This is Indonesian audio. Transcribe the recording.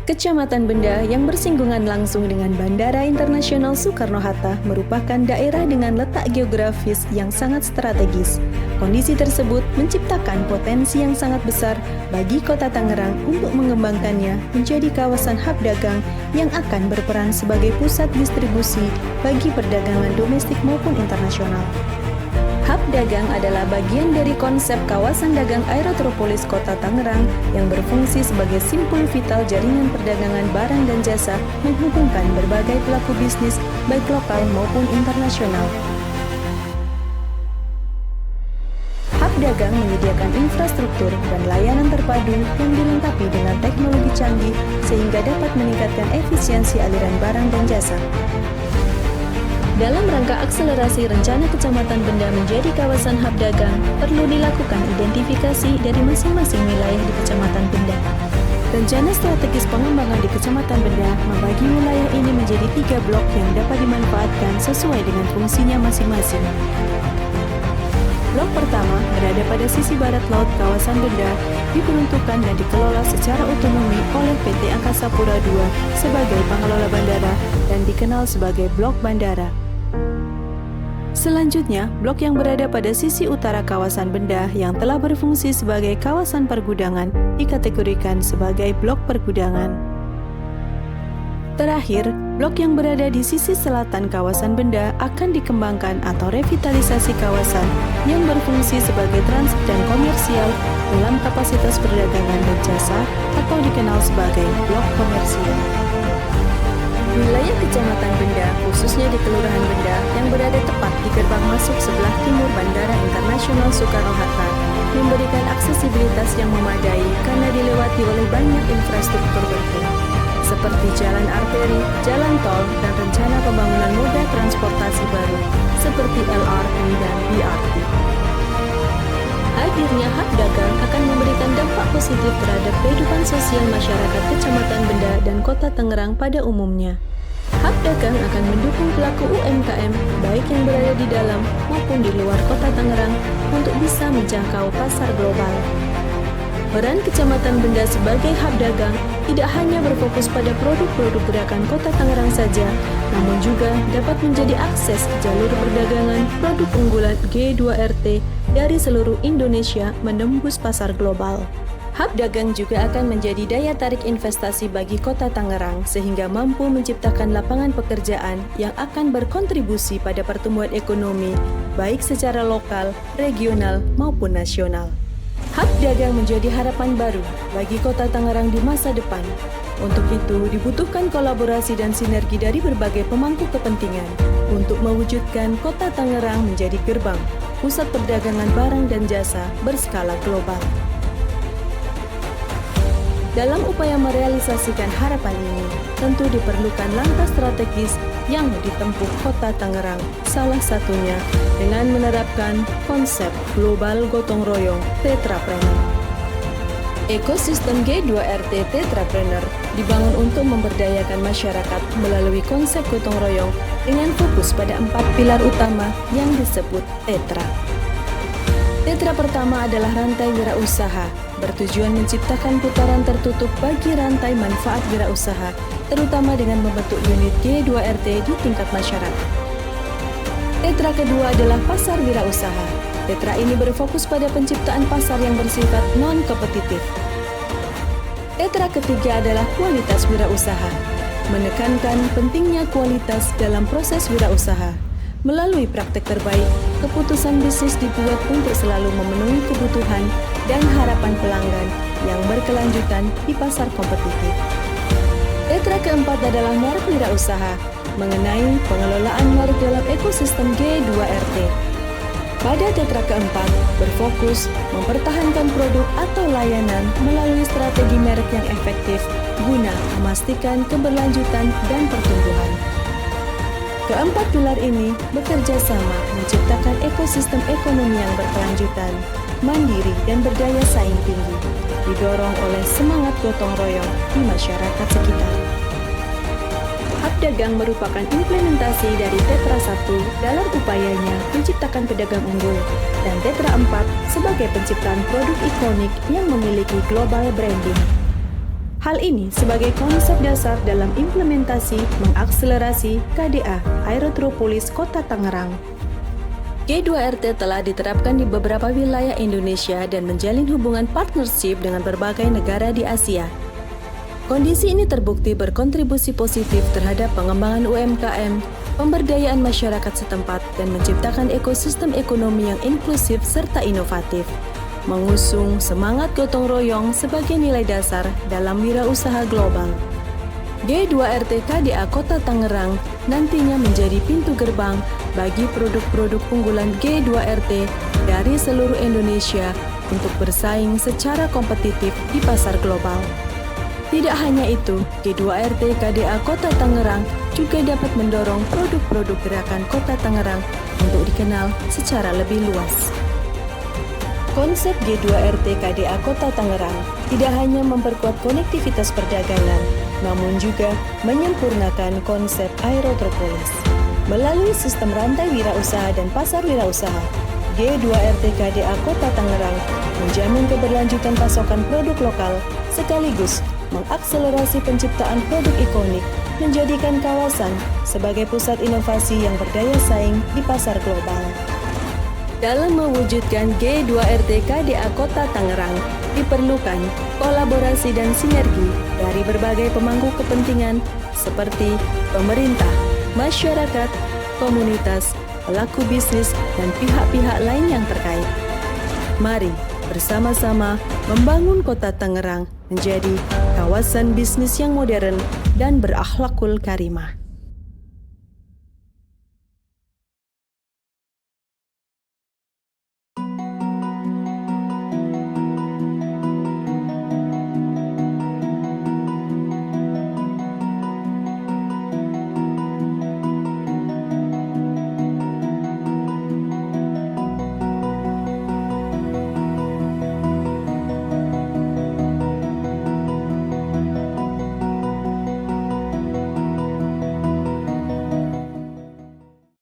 Kecamatan Benda yang bersinggungan langsung dengan Bandara Internasional Soekarno-Hatta merupakan daerah dengan letak geografis yang sangat strategis. Kondisi tersebut menciptakan potensi yang sangat besar bagi Kota Tangerang untuk mengembangkannya menjadi kawasan hub dagang yang akan berperan sebagai pusat distribusi bagi perdagangan domestik maupun internasional. Hub dagang adalah bagian dari konsep kawasan dagang Aerotropolis Kota Tangerang yang berfungsi sebagai simpul vital jaringan perdagangan barang dan jasa menghubungkan berbagai pelaku bisnis baik lokal maupun internasional. Hub dagang menyediakan infrastruktur dan layanan terpadu yang dilengkapi dengan teknologi canggih sehingga dapat meningkatkan efisiensi aliran barang dan jasa. Dalam rangka akselerasi rencana Kecamatan Benda menjadi kawasan hub dagang, perlu dilakukan identifikasi dari masing-masing wilayah di Kecamatan Benda. Rencana strategis pengembangan di Kecamatan Benda membagi wilayah ini menjadi 3 blok yang dapat dimanfaatkan sesuai dengan fungsinya masing-masing. Blok pertama berada pada sisi barat laut kawasan Benda, diperuntukkan dan dikelola secara otonomi oleh PT Angkasa Pura II sebagai pengelola bandara dan dikenal sebagai Blok Bandara. Selanjutnya, blok yang berada pada sisi utara kawasan Benda yang telah berfungsi sebagai kawasan pergudangan dikategorikan sebagai blok pergudangan. Terakhir, blok yang berada di sisi selatan kawasan Benda akan dikembangkan atau revitalisasi kawasan yang berfungsi sebagai transit dan komersial dalam kapasitas perdagangan dan jasa atau dikenal sebagai blok komersial. Wilayah Kecamatan Benda, khususnya di Kelurahan Benda, yang berada tepat di gerbang masuk sebelah timur Bandara Internasional Soekarno-Hatta, memberikan aksesibilitas yang memadai karena dilewati oleh banyak infrastruktur penting, seperti jalan arteri, jalan tol, dan rencana pembangunan moda transportasi baru, seperti LRT dan BRT. Hadirnya hub dagang akan memberikan dampak positif terhadap kehidupan sosial masyarakat Kecamatan Benda dan Kota Tangerang pada umumnya. Hub dagang akan mendukung pelaku UMKM, baik yang berada di dalam maupun di luar Kota Tangerang, untuk bisa menjangkau pasar global. Peran Kecamatan Benda sebagai hub dagang tidak hanya berfokus pada produk-produk gerakan Kota Tangerang saja, namun juga dapat menjadi akses jalur perdagangan produk unggulan G2RT dari seluruh Indonesia menembus pasar global. Hub dagang juga akan menjadi daya tarik investasi bagi Kota Tangerang sehingga mampu menciptakan lapangan pekerjaan yang akan berkontribusi pada pertumbuhan ekonomi baik secara lokal, regional maupun nasional. Hub dagang menjadi harapan baru bagi Kota Tangerang di masa depan. Untuk itu, dibutuhkan kolaborasi dan sinergi dari berbagai pemangku kepentingan untuk mewujudkan Kota Tangerang menjadi gerbang pusat perdagangan barang dan jasa berskala global. Dalam upaya merealisasikan harapan ini, tentu diperlukan langkah strategis yang ditempuh Kota Tangerang, salah satunya dengan menerapkan konsep global gotong royong Tetrapreneur. Ekosistem G2RT Tetrapreneur dibangun untuk memberdayakan masyarakat melalui konsep gotong royong dengan fokus pada 4 pilar utama yang disebut Tetra. Tetra pertama adalah rantai wirausaha, bertujuan menciptakan putaran tertutup bagi rantai manfaat wirausaha, terutama dengan membentuk unit G2RT di tingkat masyarakat. Tetra kedua adalah pasar wirausaha. Tetra ini berfokus pada penciptaan pasar yang bersifat non-kompetitif. Tetra ketiga adalah kualitas wirausaha, menekankan pentingnya kualitas dalam proses wirausaha. Melalui praktek terbaik, keputusan bisnis dibuat untuk selalu memenuhi kebutuhan dan harapan pelanggan yang berkelanjutan di pasar kompetitif. Tetra keempat adalah merek wirausaha, mengenai pengelolaan merek dalam ekosistem G2RT. Pada Tetra keempat, berfokus mempertahankan produk atau layanan melalui strategi merek yang efektif guna memastikan keberlanjutan dan pertumbuhan. Keempat pilar ini bekerja sama menciptakan ekosistem ekonomi yang berkelanjutan, mandiri dan berdaya saing tinggi, didorong oleh semangat gotong royong di masyarakat sekitar. Hub dagang merupakan implementasi dari Tetra 1 dalam upayanya menciptakan pedagang unggul, dan Tetra 4 sebagai penciptaan produk ikonik yang memiliki global branding. Hal ini sebagai konsep dasar dalam implementasi mengakselerasi KDA Aerotropolis Kota Tangerang. G2RT telah diterapkan di beberapa wilayah Indonesia dan menjalin hubungan partnership dengan berbagai negara di Asia. Kondisi ini terbukti berkontribusi positif terhadap pengembangan UMKM, pemberdayaan masyarakat setempat, dan menciptakan ekosistem ekonomi yang inklusif serta inovatif. Mengusung semangat gotong royong sebagai nilai dasar dalam wirausaha global. G2RT KDA Kota Tangerang nantinya menjadi pintu gerbang bagi produk-produk unggulan G2RT dari seluruh Indonesia untuk bersaing secara kompetitif di pasar global. Tidak hanya itu, G2RT KDA Kota Tangerang juga dapat mendorong produk-produk gerakan Kota Tangerang untuk dikenal secara lebih luas. Konsep G2RT KDA Kota Tangerang tidak hanya memperkuat konektivitas perdagangan, namun juga menyempurnakan konsep Aerotropolis. Melalui sistem rantai wirausaha dan pasar wirausaha, G2RT KDA Kota Tangerang menjamin keberlanjutan pasokan produk lokal sekaligus mengakselerasi penciptaan produk ikonik, menjadikan kawasan sebagai pusat inovasi yang berdaya saing di pasar global. Dalam mewujudkan G2RT KDA Kota Tangerang, diperlukan kolaborasi dan sinergi dari berbagai pemangku kepentingan seperti pemerintah, masyarakat, komunitas, pelaku bisnis, dan pihak-pihak lain yang terkait. Mari bersama-sama membangun Kota Tangerang menjadi kawasan bisnis yang modern dan berakhlakul karimah.